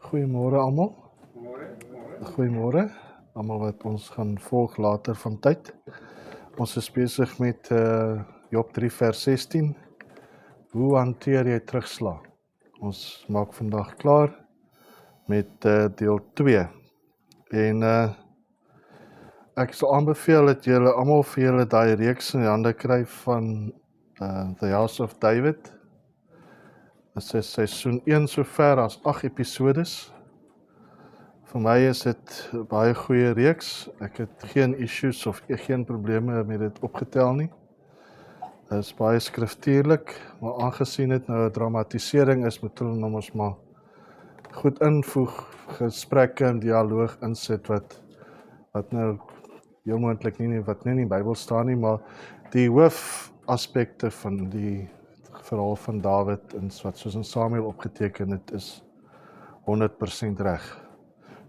Goeiemôre almal. Goeiemôre almal wat ons gaan volg later van tyd. Ons is besig met Job 3 vers 16. Hoe hanteer jy terugslag? Ons maak vandag klaar met deel 2. En ek sal aanbeveel dat julle almal vir julle daai reeks in die hande kry van The House of David. Dit is seisoen 1 sover as 8 episodes. Vir my is dit 'n baie goeie reeks. Ek het geen issues of geen probleme met dit opgetel nie. Dit is baie skriftuurlik, maar aangesien dit nou 'n dramatisering is, moet hulle ons maar goed invoeg, gesprekke en dialoog insit wat nou heel moontlik wat nie in die Bybel staan nie, maar die hoofaspekte van die verhaal van Dawid en wat soos in Samuel opgeteken het, is 100% reg.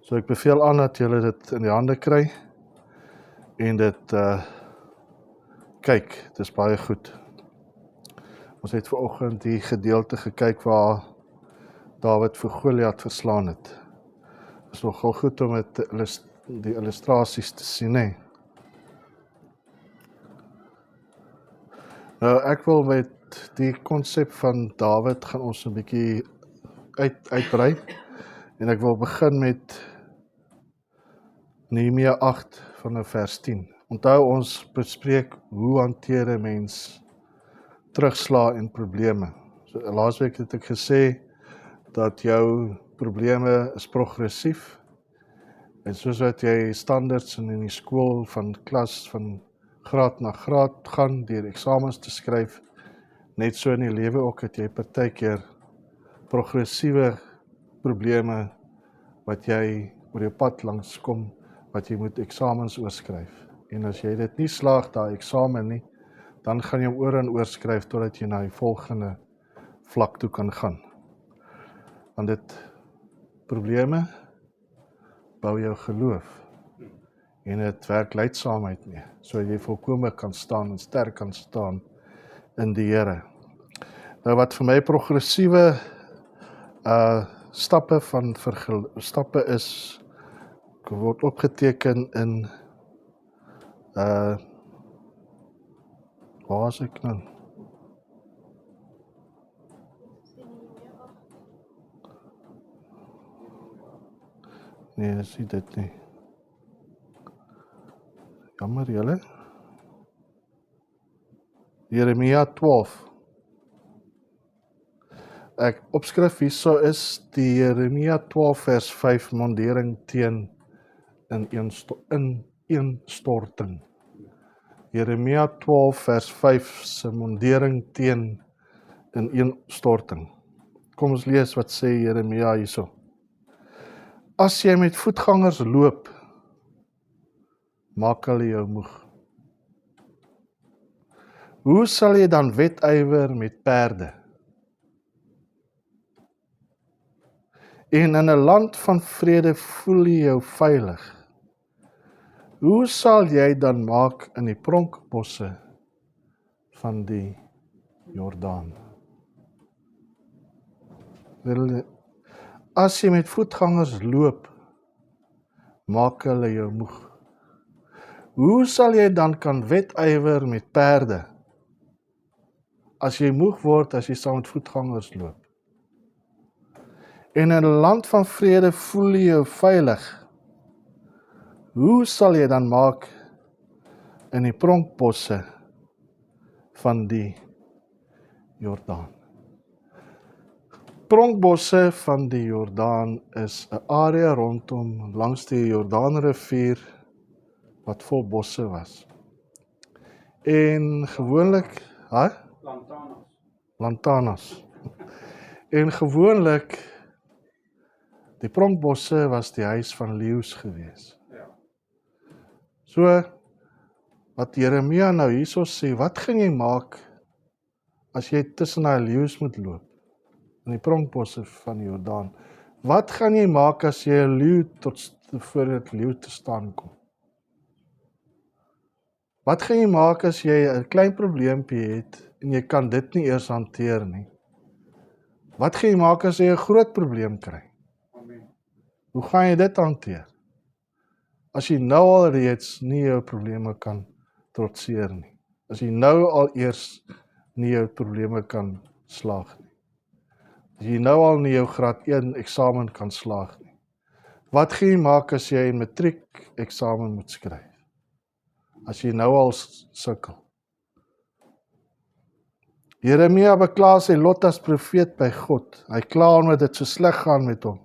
So ek beveel aan dat julle dit in die hande kry en dit kyk, dit is baie goed. Ons het vanoggend die gedeelte gekyk waar Dawid vir Goliat verslaan het. Dit is nogal goed om die illustrasies te sien, hè. Nou, ek wil met die konsep van Dawid gaan ons 'n bietjie uitbrei. En ek wil begin met Nehemia 8 van vers 10. Onthou, ons bespreek hoe hanteer 'n mens terugslag en probleme. So, laasweek het ek gesê dat jou probleme is progressief. En soos wat jy standaards in die skool van klas van graad na graad gaan deur eksamens te skryf, net so in die lewe ook het jy partykeer progressiewe probleme wat jy oor jou pad langs kom, wat jy moet eksamens oorskryf. En as jy dit nie slaag daai eksamen nie, dan gaan jy hom oor en oor skryf totdat jy na die volgende vlak toe kan gaan. Want dit probleme bou jou geloof en dit werk leidsaamheid mee, so jy volkome kan staan en sterk kan staan in die Here. Nou wat vir my progressiewe stappe is, word opgeteken in waar is ek nou? Nee, is nie dit nie. Jammer julle. Jeremia 12. Ek opskrif hierso is die Jeremia 12 vers 5 mondering teen ineenstorting. Jeremia 12 vers 5 se mondering teen ineenstorting. Kom ons lees wat sê Jeremia hierso. As jy met voetgangers loop, maak hulle jou moeg. Hoe sal jy dan wedywer met perde? En in 'n land van vrede voel jy jou veilig. Hoe sal jy dan maak in die pronkbosse van die Jordaan? As jy met voetgangers loop, maak hulle jou moeg. Hoe sal jy dan kan wedywer met perde? As jy moeg word, as jy saam met voetgangers loop. En in 'n land van vrede voel jy jou veilig. Hoe sal jy dan maak in die pronkbosse van die Jordaan? Pronkbosse van die Jordaan is 'n area rondom langs die Jordaanrivier wat vol bosse was. En gewoonlik, Lantanas. En gewoonlik, die pronkbosse was die huis van leeu's gewees. So, wat Jeremia nou hierso sê, wat gaan jy maak as jy tussen daai leeu's moet loop, in die pronkbosse van die Jordaan? Wat gaan jy maak as jy 'n leeu voor 'n leeu te staan kom? Wat gaan jy maak as jy 'n klein probleempie het en jy kan dit nie eers hanteer nie? Wat gaan jy maak as jy 'n groot probleem kry? Amen. Hoe gaan jy dit hanteer? As jy nou al reeds nie jou probleme kan trotseer nie. As jy nou al eers nie jou probleme kan slaag nie. As jy nou al nie jou graad 1 eksamen kan slaag nie. Wat gaan jy maak as jy 'n matriek eksamen moet skryf? As jy nou al sukkel. Jeremia bekla sy lot as profeet by God. Hy kla omdat dit so sleg gaan met hom.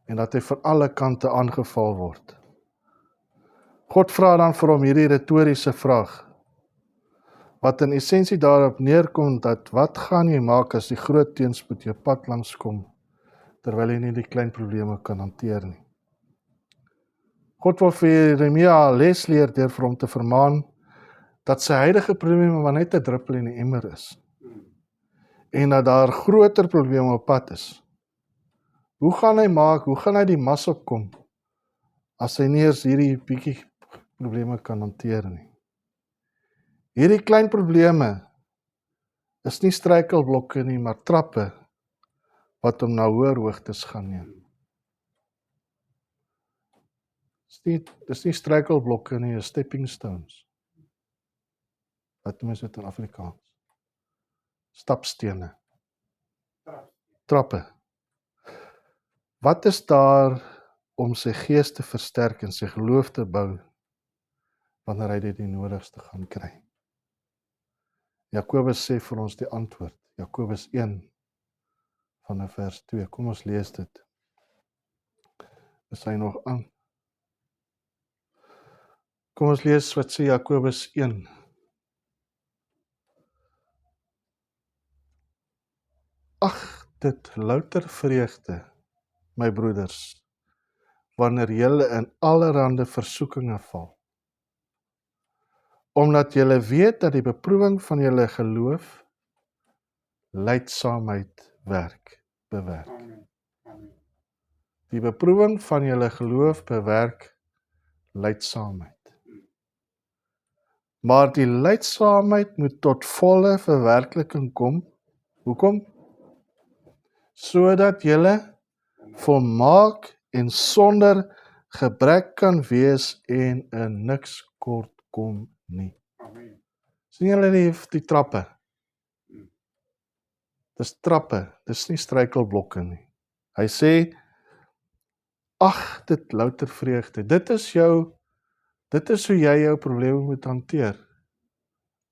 En dat hy van alle kante aangeval word. God vra dan vir hom hierdie retoriese vraag. Wat in essensie daarop neerkom dat wat gaan jy maak as die groot teenspoed jou pad langs kom, terwyl jy nie die klein probleme kan hanteer nie. God wil vir Jeremia les leer deur vir hom te vermaan dat sy huidige probleme maar net 'n druppel in die emmer is. En dat daar groter probleme op pad is. Hoe gaan hy die mas opkom as hy nie eers hierdie bietjie probleme kan hanteer nie? Hierdie klein probleme is nie struikelblokke nie, maar trappe wat hom na hoër hoogtes gaan neem. Dis nie struikelblokke nie, is stepping stones. Wat noem dit in Afrikaans? Stapstene. Trappe. Wat is daar om sy gees te versterk en sy geloof te bou wanneer hy dit die nodigste gaan kry? Jakobus sê vir ons die antwoord. Jakobus 1 vanaf vers 2. Kom ons lees dit. Is hy nog aan? Kom ons lees wat sê Jakobus 1. Ag, dit louter vreugde, my broeders, wanneer julle in allerhande versoekinge val. Omdat julle weet dat die beproewing van julle geloof lydsaamheid bewerk. Die beproewing van julle geloof bewerk lydsaamheid. Maar die lydsaamheid moet tot volle verwerkliking kom. Hoekom? Sodat julle volmaak en sonder gebrek kan wees en in niks kort kom nie. Sien julle die trappe? Dis trappe, dis nie struikelblokke nie. Hy sê, ag, dit louter vreugde. Dit is hoe jy jou probleme moet hanteer.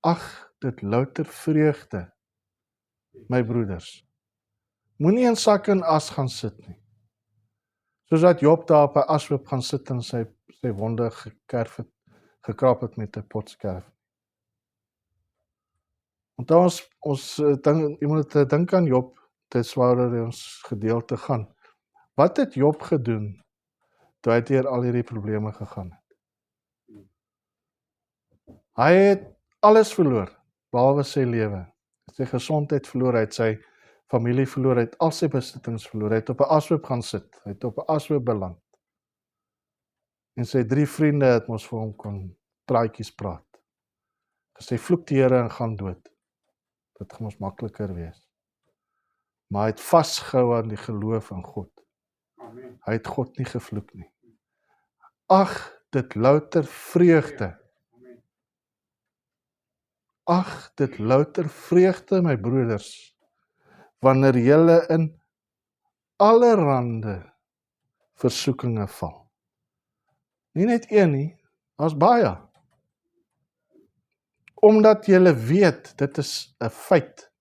Ag, dit louter vreugde, my broeders. Moenie in sak en as gaan sit nie. Soos dat Job daar op 'n ashoop gaan sit en sy wonde gekrap het met 'n potskerf. Onthou jy moet dink aan Job, dit waaroor ons gedeelte gaan. Wat het Job gedoen toe hy deur al hierdie probleme gegaan het? Hy het alles verloor, behalwe sy lewe. Sy gesondheid verloor, hy het sy familie verloor, hy het al sy besittings verloor, hy het op 'n ashoop gaan sit, hy het op 'n ashoop beland. En sy 3 vriende het mos vir hom kon praatjies praat. Gesê, vloek die Here en gaan dood. Dit gaan ons makliker wees. Maar hy het vasgehou aan die geloof in God. Amen. Hy het God nie gevloek nie. Ag, dit louter vreugde. Amen. Ag, dit louter vreugde, my broeders, wanneer julle in allerhande versoekinge val. Nie net een nie, daar's baie. Omdat julle weet, dit is 'n feit,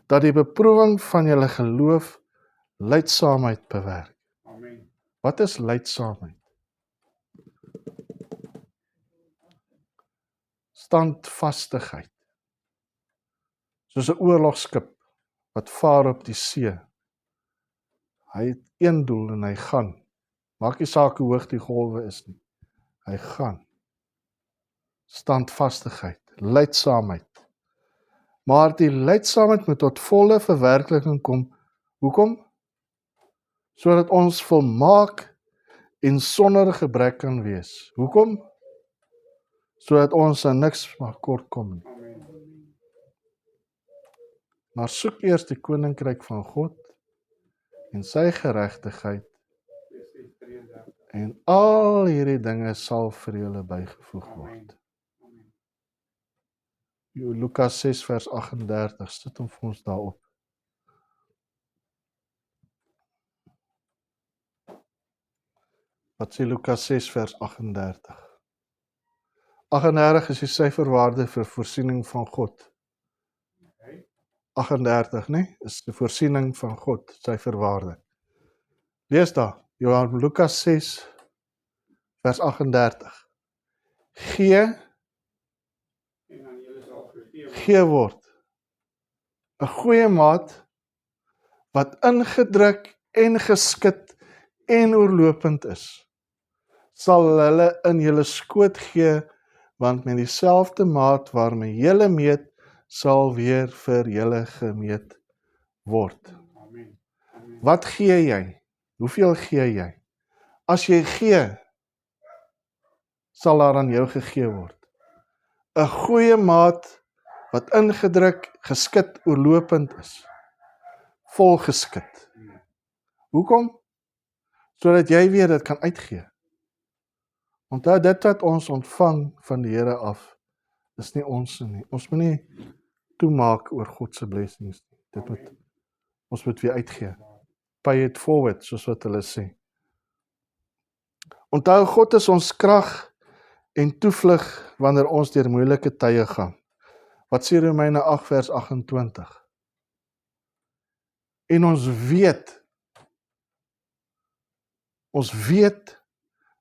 dat die beproewing van julle geloof lydsaamheid bewerk. Amen. Wat is lydsaamheid? Standvastigheid. Soos 'n oorlogskip wat vaar op die see. Hy het een doel en hy gaan. Maak nie saak hoe hoog die golwe is nie. Hy gaan. Standvastigheid, lydsaamheid. Maar die lydsaamheid moet tot volle verwerkliking kom. Hoekom? Sodat ons volmaak en sonder gebrek kan wees. Hoekom? Sodat ons aan niks mag kort kom nie. Maar soek eers die koninkryk van God en sy geregtigheid En al hierdie dinge sal vir julle bygevoeg word. Lukas 6 vers 38, sit hom vir ons daarop. Wat sê Lukas 6 vers 38? 38 is die syferwaarde vir voorsiening van God. 38, nee, is die voorsiening van God, syferwaarde. Lees daar, Lukas 6 vers 38. Gee word. 'n goeie maat wat ingedruk en geskit en oorlopend is, sal hulle in julle skoot gee, want met dieselfde maat waarmee julle meet, sal weer vir julle gemeet word. Wat gee jy? Hoeveel gee jy? As jy gee, sal daar aan jou gegee word. 'n goeie maat wat ingedruk, geskit, oorlopend is. Volgeskit. Hoekom? Sodat jy weer dit kan uitgee. Onthou, dit wat ons ontvang van die Here af, is nie ons nie. Ons moet nie toemaak oor God se blessings nie. Ons moet weer uitgee. Pay it forward, soos wat hulle sê. Onthou, God is ons krag en toevlug wanneer ons deur moeilike tye gaan. Wat sê Romeine 8 vers 28? En ons weet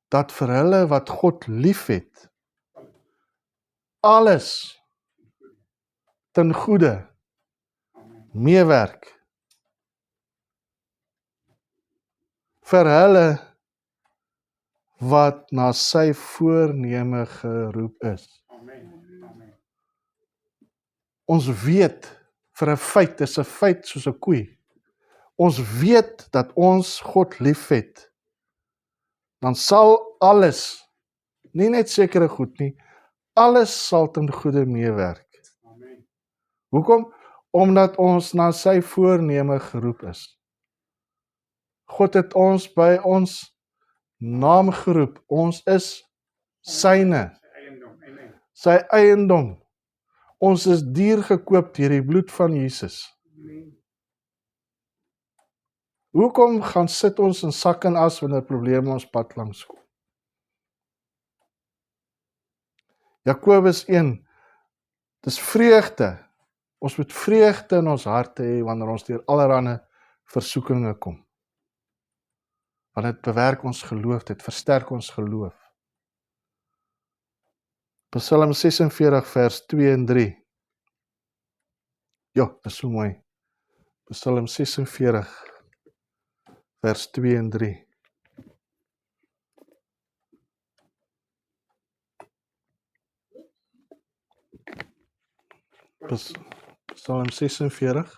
dat vir hulle wat God liefhet, alles ten goeie meewerk. Vir hulle wat na sy voorneme geroep is. Ons weet vir 'n feit, dis 'n feit soos 'n koei. Ons weet dat ons God liefhet. Dan sal alles, nie net sekere goed nie, alles sal ten goeie meewerk. Hoekom? Omdat ons na sy voorneme geroep is. God het ons by ons naam geroep. Ons is syne. Sy eiendom. Ons is duur gekoop deur die bloed van Jesus. Hoekom gaan sit ons in sak en as wanneer probleme ons pad langs kom? Jakobus 1, dis vreugde. Ons moet vreugde in ons harte hê wanneer ons deur allerlei versoekinge kom. Want dit bewerk ons geloof, dit versterk ons geloof. Psalm 46 vers 2 en 3. Ja, dis so mooi. Psalm 46 vers 2 en 3. Psalm 46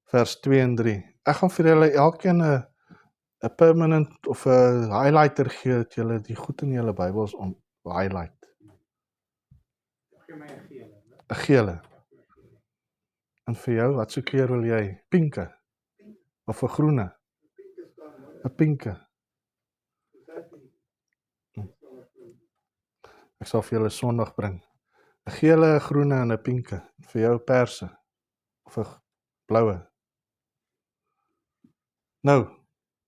vers 2 en 3. Ek gaan vir julle elkeen 'n permanent of 'n highlighter gee, dat julle die goed in julle Bybels om highlight. Gee my 'n gele. 'n gele. En vir jou, wat so kleur wil jy? Pinke? Of 'n groene? 'n pinke. Ek sal vir julle Sondag bring. 'n gele, 'n groene en 'n pinke. Vir jou perse. Of 'n bloue. Nou,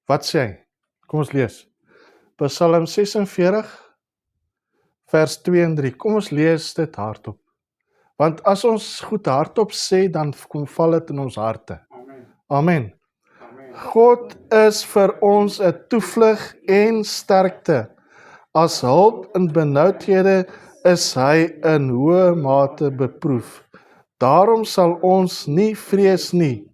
wat sê hy? Kom ons lees. Psalm 46 vers 2 en 3. Kom ons lees dit hardop. Want as ons goed hardop sê, dan kom val dit in ons harte. Amen. God is vir ons 'n toevlug en sterkte. As hulp in benoudhede is hy in hoë mate beproef. Daarom sal ons nie vrees nie.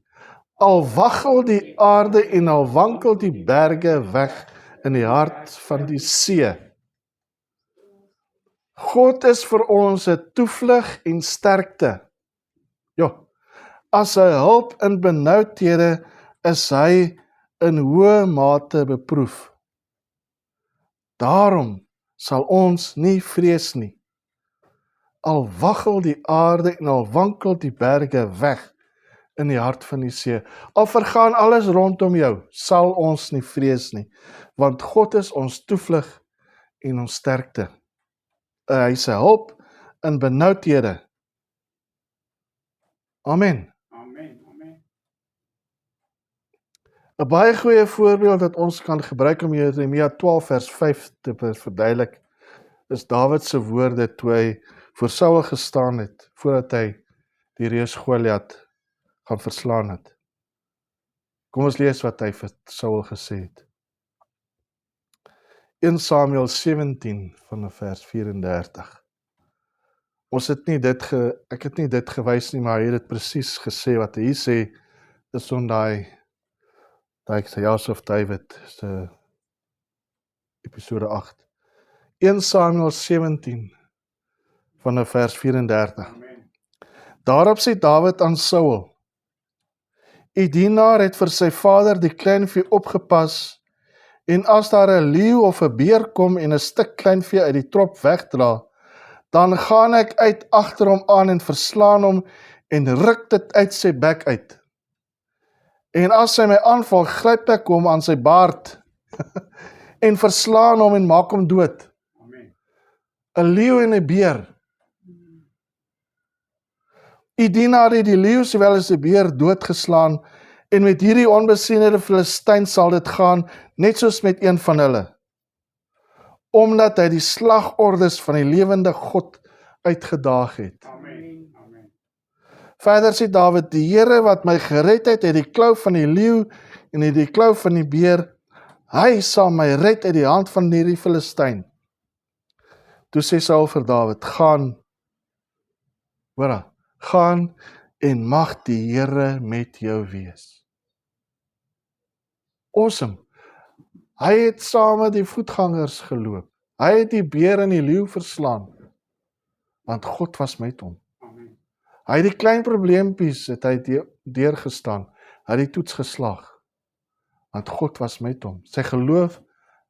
Al waggel die aarde en al wankel die berge weg in die hart van die see. God is vir ons 'n toevlug en sterkte. Ja, as hy hulp in benoudhede is hy in hoë mate beproef. Daarom sal ons nie vrees nie. Al waggel die aarde en al wankel die berge weg in die hart van die see. Al vergaan alles rondom jou, sal ons nie vrees nie, want God is ons toevlug en ons sterkte. Hy is 'n hulp in benoudhede. Amen. 'n baie goeie voorbeeld dat ons kan gebruik om Jeremia 12 vers 5 te verduidelik, is Dawid se woorde toe hy voor Saul gestaan het, voordat hy die reus Goliat gaan verslaan het. Kom ons lees wat hy vir Saul gesê het. 1 Samuel 17 van vers 34. Ek het nie dit gewys nie, maar hy het dit presies gesê, wat hy sê, is on daai Joseph David se episode 8. 1 Samuel 17 van vers 34. Daarop sê Dawid aan Saul: "U dienaar het vir sy vader die kleinvee opgepas, en as daar 'n leeu of 'n beer kom en 'n stuk kleinvee uit die trop wegdra, dan gaan ek uit agter hom aan en verslaan hom en ruk dit uit sy bek uit. En as hy my aanval, gryp ek hom aan sy baard en verslaan hom en maak hom dood." 'n leeu en 'n beer. U dienaar het die leeu sowel as die beer doodgeslaan, en met hierdie onbesienede Filistyn sal dit gaan, net soos met een van hulle, omdat hy die slagordes van die lewende God uitgedaag het. Verder sê Dawid: "Die Here wat my gered het uit die klou van die leeu en uit die klou van die beer, hy sal my red uit die hand van hierdie Filistyn." Toe sê Saul vir Dawid: "Gaan en mag die Here met jou wees." Awesome. Hy het saam met die voetgangers geloop. Hy het die beer en die leeu verslaan, want God was met hom. Hy het die klein probleempies deurgestaan. Hy het die toets geslaag, want God was met hom. Sy geloof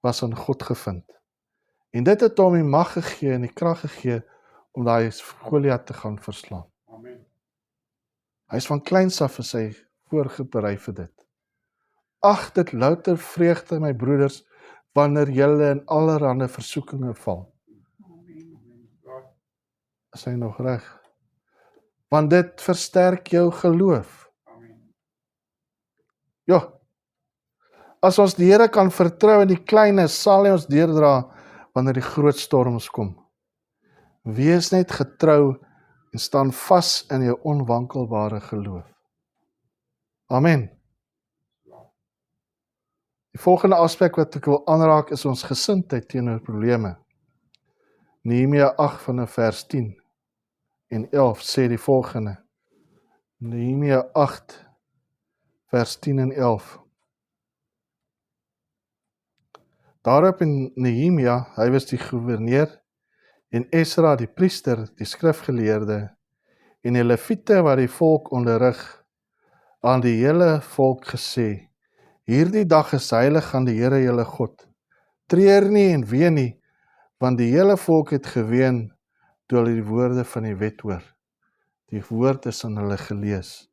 was in God gevind. En dit het hom die mag gegee en die krag gegee om daai Goliat te gaan verslaan. Hy is van kleins af vir sy voorberei vir dit. Ag, dit louter vreugde, my broeders, wanneer julle in allerhande versoekinge val. Is hy nog reg? Want dit versterk jou geloof. Ja, as ons die Here kan vertrou in die kleine, sal hy ons deurdra wanneer die groot storms kom. Wees net getrou en staan vas in jou onwankelbare geloof. Amen. Die volgende aspek wat ek wil aanraak is ons gesindheid teenoor probleme. Nehemia 8 van vers 10 en 11 sê die volgende. Nehemia 8 vers 10 en 11. Daarop in Nehemia, hy was die gouverneur, en Esra die priester, die skrifgeleerde, en die leviete wat die volk onderrig, aan die hele volk gesê: "Hierdie dag is heilig aan die Here julle God. Treur nie en ween nie, want die hele volk het geween toe hulle die woorde van die wet hoor." Die woord is aan hulle gelees,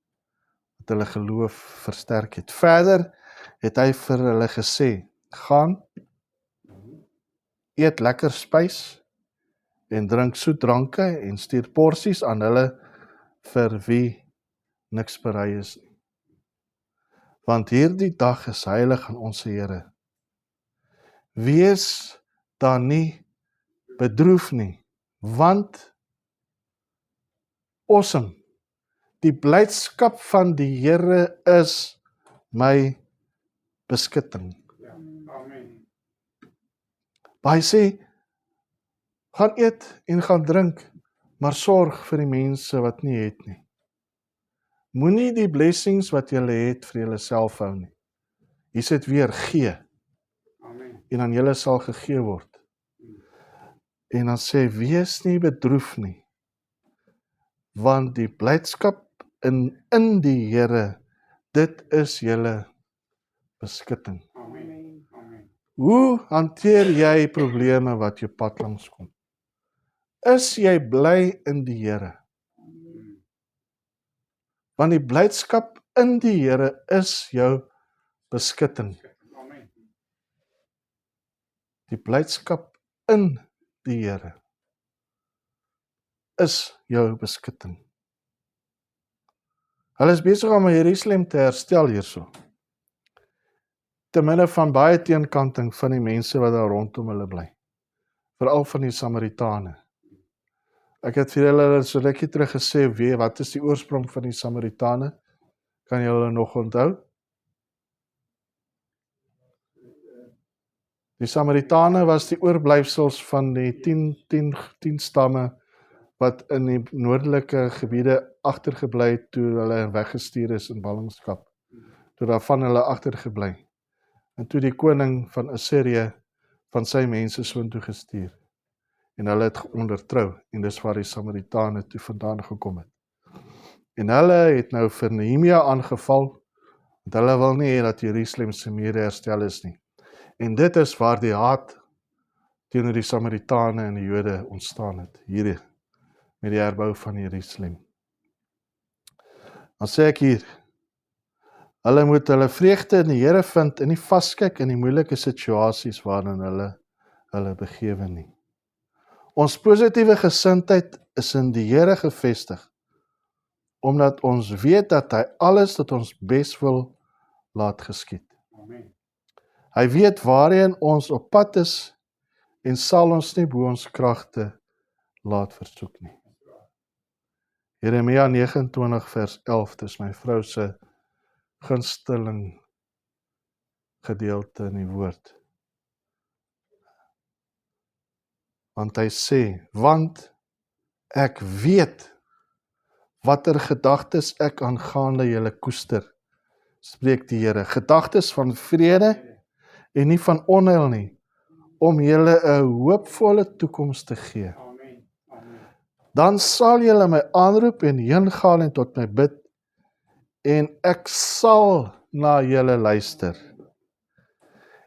wat hulle geloof versterk het. Verder het hy vir hulle gesê: "Gaan, eet lekker spys en drink soet dranke en stuur porsies aan hulle vir wie niks berei is nie. Want hierdie dag is heilig aan ons Here. Wees dan nie bedroef nie, want awesome, die blydskap van die Here is my beskutting." Maar hy sê, gaan eet en gaan drink, maar sorg vir die mense wat nie het nie. Moenie die blessings wat julle het vir julle self hou nie. Hier sit weer, gee. En aan julle sal gegee word. En dan sê, wees nie bedroef nie, want die blydskap in die Here, dit is julle beskutting. Hoe hanteer jy probleme wat jou pad langs kom? Is jy bly in die Here? Want die blydskap in die Here is jou beskutting. Die blydskap in die Here is jou beskutting. Hulle is besig om Jerusalem te herstel hierso. Te midde van baie teenkanting van die mense wat daar rondom hulle bly. Veral van die Samaritane. Ek het vir julle so rukkie terug gesê, wat is die oorsprong van die Samaritane? Kan julle nog onthou? Die Samaritane was die oorblyfsels van die 10 stamme wat in die noordelike gebiede agtergebly het toe hulle weggestuur is in ballingskap. Toe daarvan hulle agtergebly. En toe die koning van Assirië van sy mense soontoe gestuur. En hulle het ondertrou. En dis waar die Samaritane toe vandaan gekom het. En hulle het nou vir Nehemia aangeval, want hulle wil nie hê dat Jerusalem se mure herstel is nie. En dit is waar die haat teenoor die Samaritane en die Jode ontstaan het, hier met die herbou van Jerusalem. Dan sê ek hier, hulle moet hulle vreugde in die Here vind en nie vaskyk in die moeilike situasies waarin hulle begewe nie. Ons positiewe gesindheid is in die Here gevestig, omdat ons weet dat hy alles tot ons bes wil laat geskied. Amen. Hy weet waarheen ons op pad is en sal ons nie bo ons kragte laat versoek nie. Jeremia 29 vers 11, dis my vrou se gunsteling gedeelte in die woord. Want hy sê, want ek weet watter gedagtes ek aangaande julle koester, spreek die Here, gedagtes van vrede en nie van onheil nie, om julle 'n hoopvolle toekoms te gee. Amen. Dan sal julle my aanroep en heen gaan en tot my bid, en ek sal na julle luister.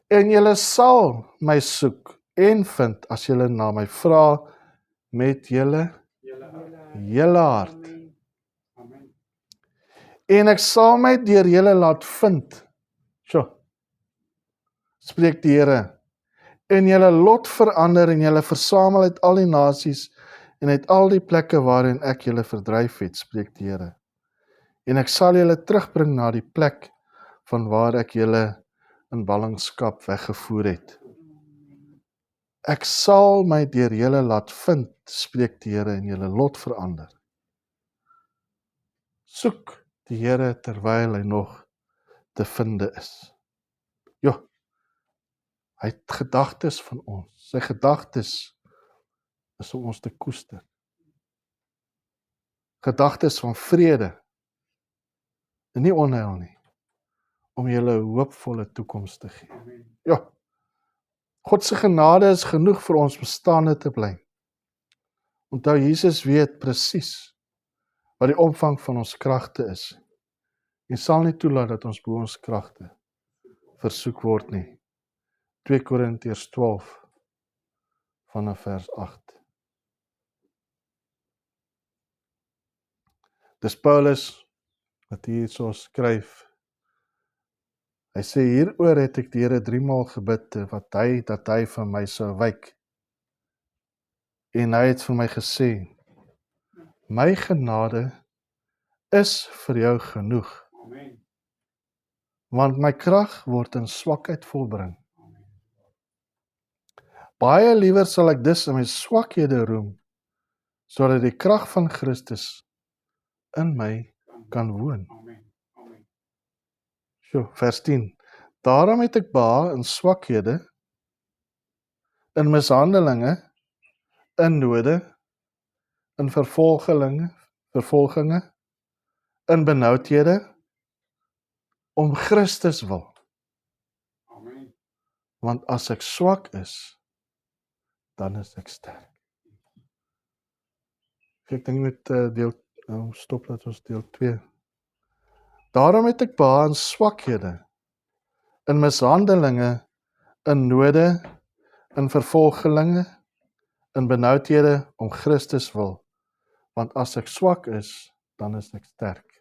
En julle sal my soek en vind as julle na my vra met julle hart. En ek sal my deur julle laat vind. Spreek die Here. En julle lot verander en julle versamel uit al die nasies en uit al die plekke waarin ek julle verdryf het, spreek die Here. En ek sal julle terugbring na die plek van waar ek julle in ballingskap weggevoer het. Ek sal my deur julle laat vind, spreek die Here, en julle lot verander. Soek die Here terwyl hy nog te vinde is. Hy het gedagtes van ons. Sy gedagtes is om ons te koester. Gedagtes van vrede en nie onheil nie, om julle 'n hoopvolle toekoms te gee. God se genade is genoeg vir ons bestaande te bly. Onthou, Jesus weet presies wat die omvang van ons kragte is. En sal nie toelaat dat ons bo ons kragte versoek word nie. 2 Korintiërs 12 vanaf vers 8. Dis Paulus wat hier so skryf. Hy sê, hieroor het ek die Here 3 maal gebid, dat hy van my sou wyk. En hy het vir my gesê, my genade is vir jou genoeg. Amen. Want my krag word in swakheid volbring. Baie liewer sal ek dus in my swakhede roem, sodat die krag van Christus in my kan woon. Vers 10. Daarom het ek behaag in swakhede, in mishandelinge, in node, in vervolginge, in benoudhede, om Christus wil. Amen. Want as ek swak is, dan is ek sterk. Ek dink met stop dat ons deel 2. Daarom het ek behaag in swakhede, in mishandelinge, in node, in vervolginge, in benoudhede, om Christus wil. Want as ek swak is, dan is ek sterk.